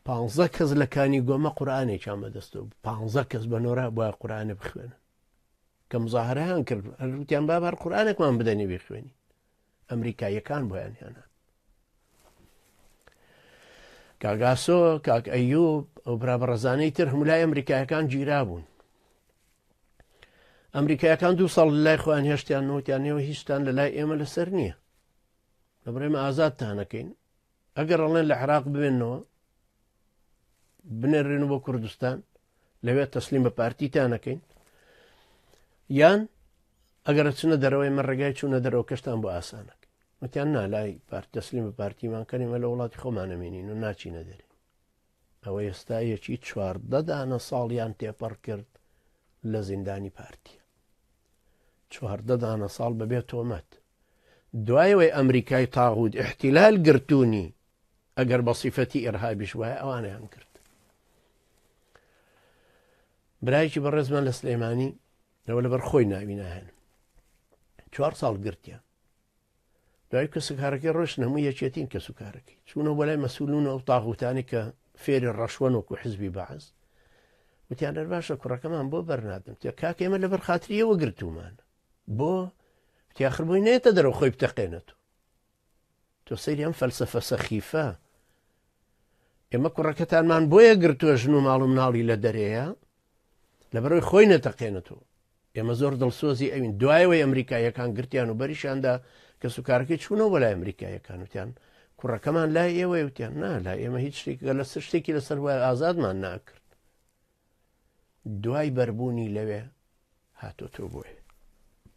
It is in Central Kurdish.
15 کەس لە کانی گۆمە قورئانێکیان بەدەستەوە 15 کەس بە نۆرا بۆە قورئانە بخوێنن کە مزاهرەیان کرد هەروتیان با هەر قورئانێکمان بدەنی بخوێنی ئەمریکایەکان بۆیان هێنا کاگاسۆ کاک ئەیوب ئەو برابەڕەزانەی تر هەموو لای ئەمریکایەکان گیرا بوون ئەمریکایەکان 2 ساڵ لای خۆیان هێشتیان نەوتیانەوە هیچتان لە لای ئێمە لەسەر نییە لەبڕێمە ئازادتانەکەین ئەگەر ئەڵێن لە عێراق ببێنەوە بنێڕێن بۆ کوردستان لەوێ تەسلیم بە پارتیتانەکەین یان ئەگەر چنە دەرەوەی من ڕێگای چوونە دەرەوە کەشتان بۆ ئاسانەکە وتیان نالای تەسلیم بە پارتیمان کەنیمە لە وڵاتی خۆمانەمێنین و ناچینە دەرێ ئەوە ئێستا یەکی 14 دانە ساڵیان تێپەڕ کرد لە زیندانی پارتیە 14 دانە ساڵ بەبێ تۆمەت دوایەوەی ئەمریکای تاغوت احتیلال گرتوونی ئەگەر بە سیفەتی ئێرهابیش وایە ئەوانیان کرد برایکی بەڕێزمان لە سلێمانی لەوە لەبەر خۆی ناوی ناهێن 4 ساڵ گرتیان دوای کە سوکارەکەی ڕۆشن هەموو یەکێتین کە سوکارەکەی چوونەوە بەلای مەسئولون ئەو تاغوتانی کە فێری ڕەشوەن وەکو حزبی بەعەز وتیان لەر باشە کوڕەکەمان بۆ بەرنادەم تیا کاک ئێمە لەبەر خاتریەوە گرتومان بۆ تیاخر بۆی نێتە دەرەوە خۆی بتەقێنێتەوە تۆ سەیری ئەم فەلسەفە سەخیفە ئێمە کوڕەکەتانمان بۆیە گرتووە ژن و ماڵ و مناڵی لە دەرەیە لەبەرەوەی خۆی نەتەقێنێتەوە ئێمە زۆر دڵسۆزی ئەوین دوایەوەی ئەمریکایەکان گرتیان و بەریشاندا کە سوکارەکەی چوونەوە بەلای ئەمریکایەکان وتیان کوڕەکەمان لای ئێوە وتیان نا لای ئێمە هیچ شتێکی لەسەر وایە ئازادمان ناکرد دوای بەربوونی لەوێ هاتۆتۆ بۆی